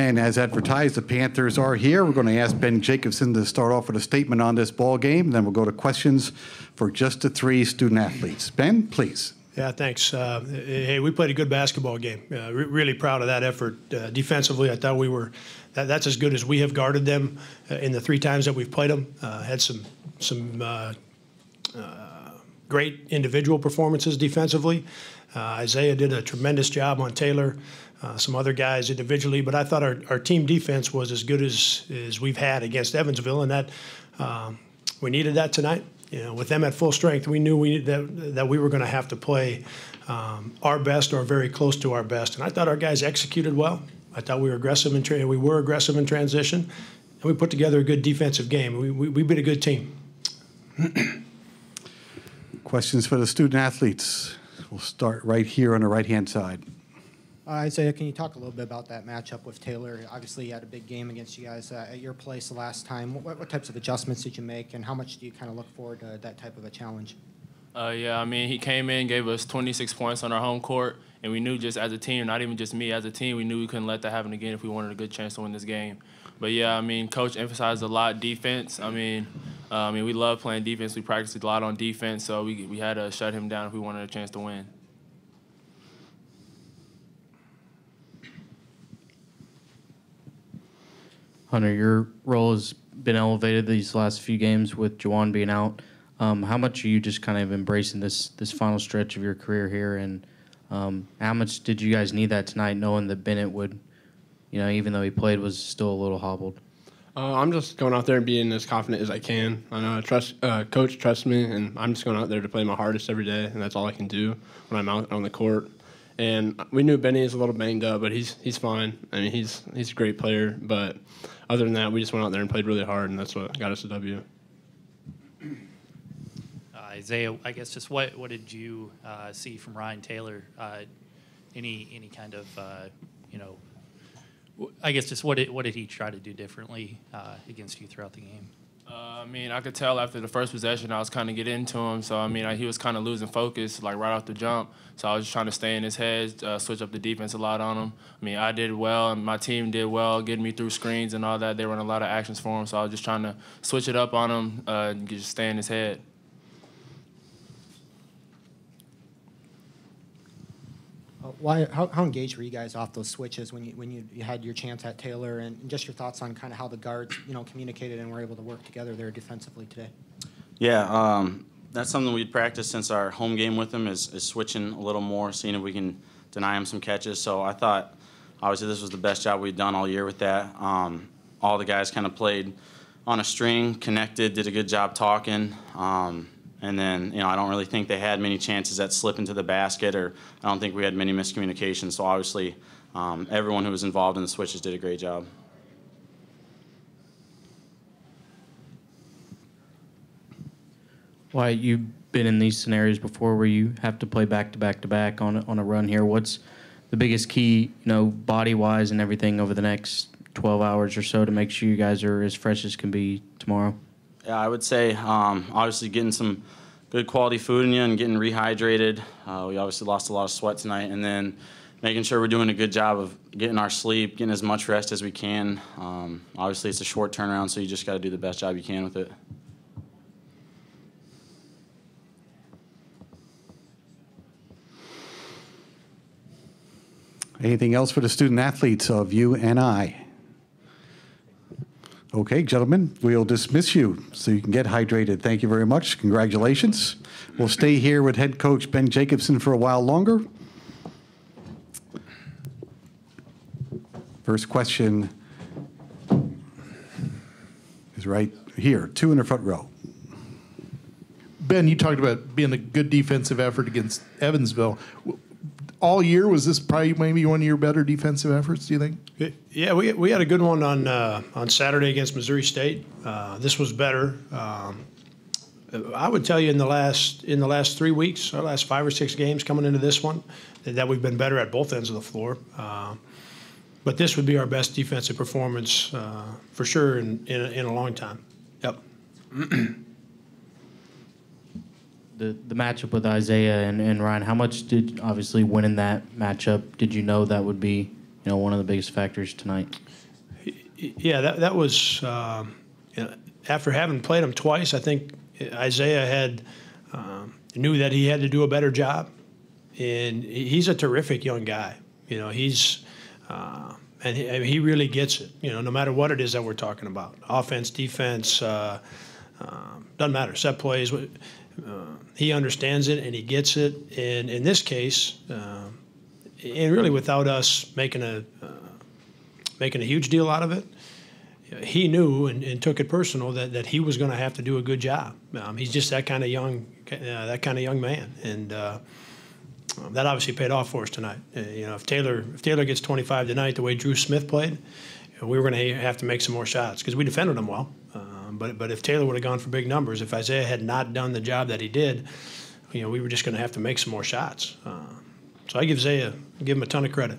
And as advertised, the Panthers are here. We're going to ask Ben Jacobson to start off with a statement on this ball game. Then we'll go to questions for just the three student athletes. Ben, please. Yeah, thanks. Hey, we played a good basketball game. Really proud of that effort. Defensively, I thought we were that's as good as we have guarded them in the 3 times that we've played them. Had some great individual performances defensively. Isaiah did a tremendous job on Taylor. Some other guys individually, but I thought our team defense was as good as we've had against Evansville, and that we needed that tonight. You know, with them at full strength, we knew that we were going to have to play our best or very close to our best, and I thought our guys executed well. I thought we were aggressive in transition, and we put together a good defensive game. We beat a good team. Questions for the student athletes. We'll start right here on the right-hand side. Isaiah, can you talk a little bit about that matchup with Taylor? Obviously, you had a big game against you guys at your place the last time. What types of adjustments did you make, and how much do you kind of look forward to that type of a challenge? Yeah, I mean, he came in, gave us 26 points on our home court, and we knew just as a team, not even just me, as a team, we knew we couldn't let that happen again if we wanted a good chance to win this game. But, yeah, I mean, Coach emphasized a lot defense. I mean, we love playing defense. We practiced a lot on defense, so we had to shut him down if we wanted a chance to win. Hunter, your role has been elevated these last few games with Juwan being out. How much are you just kind of embracing this final stretch of your career here, and how much did you guys need that tonight, knowing that Bennett would, even though he played, was still a little hobbled? I'm just going out there and being as confident as I can. I know Coach trusts me, and I'm just going out there to play my hardest every day, and that's all I can do when I'm out on the court. And we knew Benny is a little banged up, but he's fine. I mean, he's a great player. But other than that, we just went out there and played really hard, and that's what got us a W. Isaiah, I guess just what did you see from Ryan Taylor? Any kind of I guess just what did he try to do differently against you throughout the game? I mean, I could tell after the first possession I was kind of getting into him. So, I mean, he was kind of losing focus, like, right off the jump. So I was just trying to stay in his head, switch up the defense a lot on him. I mean, I did well, and my team did well, getting me through screens and all that. They run a lot of actions for him. So I was just trying to switch it up on him and just stay in his head. How engaged were you guys off those switches when you had your chance at Taylor, and just your thoughts on kind of how the guards communicated and were able to work together there defensively today? Yeah, that's something we'd practiced since our home game with him is switching a little more, seeing if we can deny him some catches. So I thought obviously this was the best job we'd done all year with that. All the guys kind of played on a string, connected, did a good job talking. And then, I don't really think they had many chances at slipping to the basket, or I don't think we had many miscommunications. So obviously, everyone who was involved in the switches did a great job. Wyatt, you've been in these scenarios before where you have to play back-to-back on a run here. What's the biggest key, body-wise and everything over the next 12 hours or so to make sure you guys are as fresh as can be tomorrow? Yeah, I would say obviously getting some good quality food in you and getting rehydrated. We obviously lost a lot of sweat tonight, and then making sure we're doing a good job of getting our sleep, getting as much rest as we can. Obviously, it's a short turnaround, so you just got to do the best job you can with it. Anything else for the student athletes of you and I? Okay, gentlemen, we'll dismiss you so you can get hydrated. Thank you very much. Congratulations. We'll stay here with head coach Ben Jacobson for a while longer. First question is right here, 2 in the front row. Ben, you talked about being a good defensive effort against Evansville. All year, was this probably maybe one of your better defensive efforts, do you think? Yeah, we had a good one on Saturday against Missouri State. This was better. I would tell you in the last 3 weeks, our last 5 or 6 games coming into this one, that we've been better at both ends of the floor. But this would be our best defensive performance for sure in a long time. Yep. The matchup with Isaiah and Ryan, how much did, obviously winning that matchup, did you know that would be one of the biggest factors tonight. Yeah, that was after having played him twice. I think Isaiah knew that he had to do a better job, and he's a terrific young guy. He's and he really gets it. No matter what it is that we're talking about, offense, defense, doesn't matter. Set plays, he understands it and he gets it. And in this case, and really without us making a huge deal out of it, he knew and took it personal that he was going to have to do a good job. He's just that kind of young man, and that obviously paid off for us tonight. If Taylor gets 25 tonight, the way Drew Smith played, we were going to have to make some more shots because we defended him well. But if Taylor would have gone for big numbers, if Isaiah had not done the job that he did, we were just going to have to make some more shots. So I give him a ton of credit.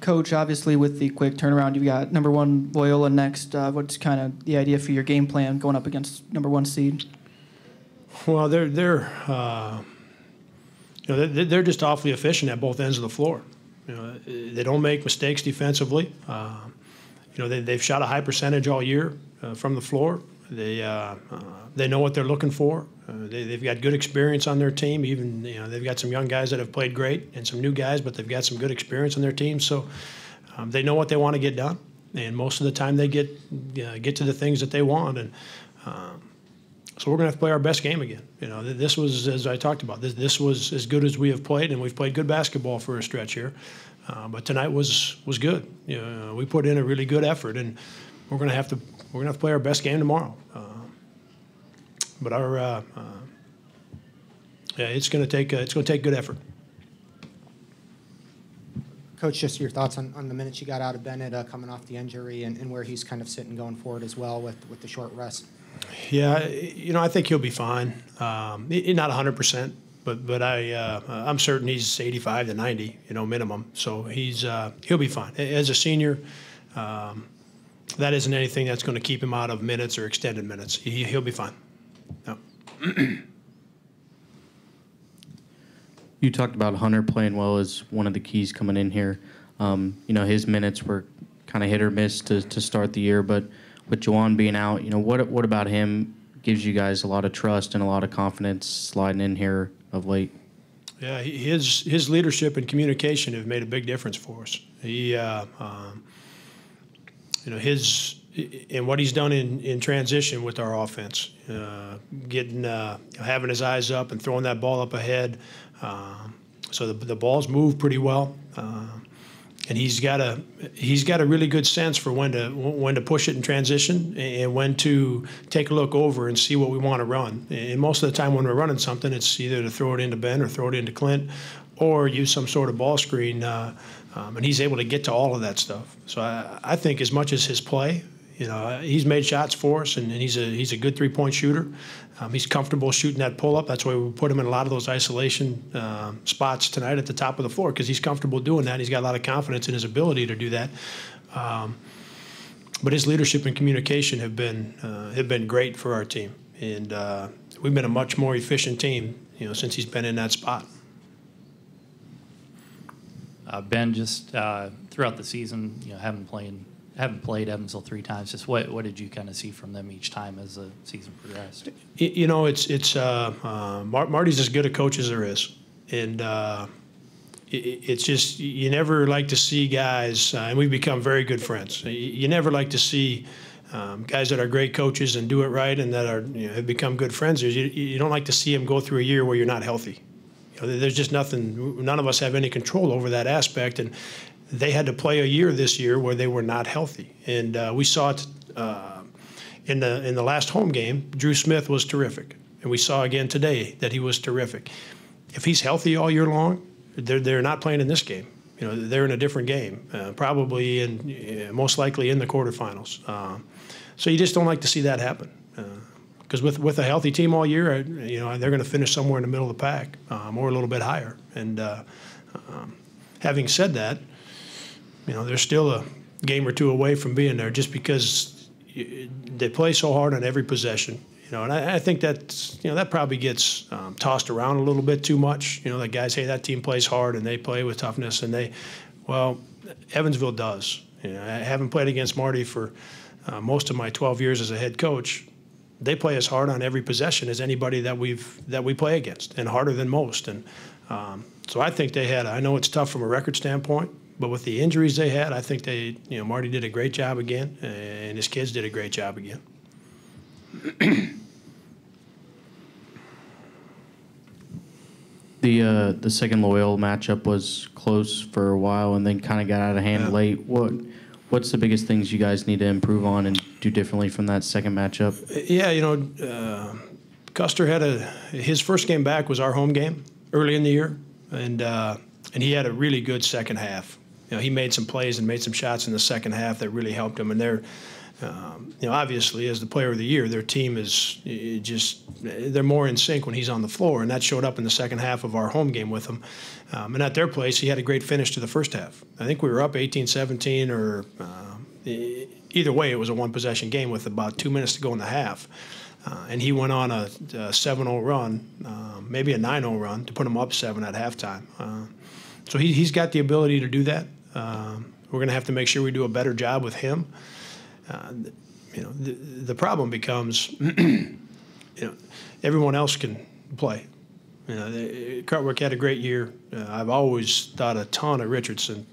Coach, obviously with the quick turnaround, you've got number 1 Loyola next. What's kind of the idea for your game plan going up against number 1 seed? Well, they're just awfully efficient at both ends of the floor. They don't make mistakes defensively. They've shot a high percentage all year from the floor. They know what they're looking for. They've got good experience on their team. Even they've got some young guys that have played great and some new guys, but they've got some good experience on their team. So they know what they want to get done, and most of the time they get to the things that they want. And so we're going to have to play our best game again. This was, as I talked about, this was as good as we have played, and we've played good basketball for a stretch here. But tonight was good. We put in a really good effort, and we're going to have to play our best game tomorrow. But it's going to take good effort. Coach, just your thoughts on the minutes you got out of Bennett coming off the injury and where he's kind of sitting going forward as well with the short rest. Yeah, I think he'll be fine. He's not 100%, but I'm certain he's 85 to 90, minimum. So he'll be fine. As a senior, that isn't anything that's going to keep him out of minutes or extended minutes. He'll be fine. No. You talked about Hunter playing well as one of the keys coming in here. His minutes were kind of hit or miss to start the year, but with Juwan being out, what about him gives you guys a lot of trust and a lot of confidence sliding in here of late? Yeah, his leadership and communication have made a big difference for us. And what he's done in transition with our offense, having his eyes up and throwing that ball up ahead. So the balls move pretty well, and he's got a really good sense for when to push it in transition and when to take a look over and see what we want to run. And most of the time when we're running something, it's either to throw it into Ben or throw it into Clint, or use some sort of ball screen. And he's able to get to all of that stuff. So I think as much as his play. He's made shots for us, and he's a good three-point shooter. He's comfortable shooting that pull-up. That's why we put him in a lot of those isolation spots tonight at the top of the floor, because he's comfortable doing that. He's got a lot of confidence in his ability to do that. But his leadership and communication have been great for our team, and we've been a much more efficient team, since he's been in that spot. Ben, just throughout the season, haven't played Evansville 3 times. Just what did you kind of see from them each time as the season progressed? Marty's as good a coach as there is, and it's just you never like to see guys, and we've become very good friends. You never like to see guys that are great coaches and do it right, and that have become good friends. You don't like to see them go through a year where you're not healthy. There's just nothing. None of us have any control over that aspect, and they had to play a year this year where they were not healthy, and we saw it in the last home game. Drew Smith was terrific, and we saw again today that he was terrific. If he's healthy all year long, they're not playing in this game. They're in a different game, probably most likely in the quarterfinals. So you just don't like to see that happen, because with a healthy team all year, they're going to finish somewhere in the middle of the pack or a little bit higher. And having said that, they're still a game or two away from being there, just because they play so hard on every possession, And I think that that probably gets tossed around a little bit too much. That guys, hey, that team plays hard and they play with toughness, and Evansville does. I haven't played against Marty for most of my 12 years as a head coach. They play as hard on every possession as anybody that we play against, and harder than most. And so I think they had. I know it's tough from a record standpoint, but with the injuries they had, I think Marty did a great job again, and his kids did a great job again. The second Loyola matchup was close for a while and then kind of got out of hand late. What's the biggest things you guys need to improve on and do differently from that second matchup? Yeah, Custer had his first game back was our home game early in the year, and he had a really good second half. He made some plays and made some shots in the second half that really helped him. And they're, obviously, as the player of the year, their team is they're more in sync when he's on the floor, and that showed up in the second half of our home game with him. And at their place, he had a great finish to the first half. I think we were up 18-17, or either way, it was a one-possession game with about 2 minutes to go in the half. And he went on a 7-0 run, maybe a 9-0 run, to put him up 7 at halftime. So he's got the ability to do that. We're going to have to make sure we do a better job with him. The problem becomes, everyone else can play. Cartwick had a great year. I've always thought a ton of Richardson.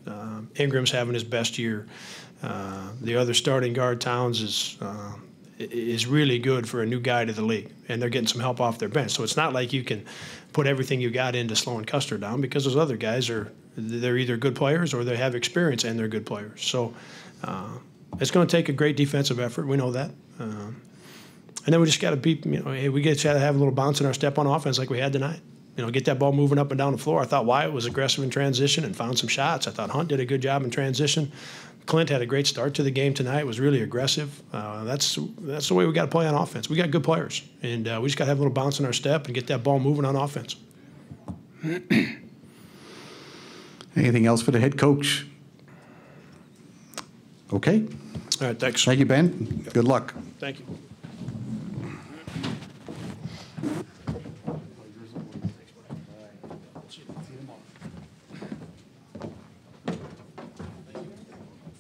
Ingram's having his best year. The other starting guard, Towns, is really good for a new guy to the league, and they're getting some help off their bench. So it's not like you can put everything you got into slowing Custer down, because those other guys they're either good players or they have experience and they're good players. So it's going to take a great defensive effort. We know that. And then we just got to be, hey, we got to have a little bounce in our step on offense like we had tonight. Get that ball moving up and down the floor. I thought Wyatt was aggressive in transition and found some shots. I thought Hunt did a good job in transition. Clint had a great start to the game tonight, was really aggressive. That's the way we got to play on offense. We got good players, and we just got to have a little bounce in our step and get that ball moving on offense. Anything else for the head coach? Okay. All right, thanks. Thank you, Ben. Good luck. Thank you.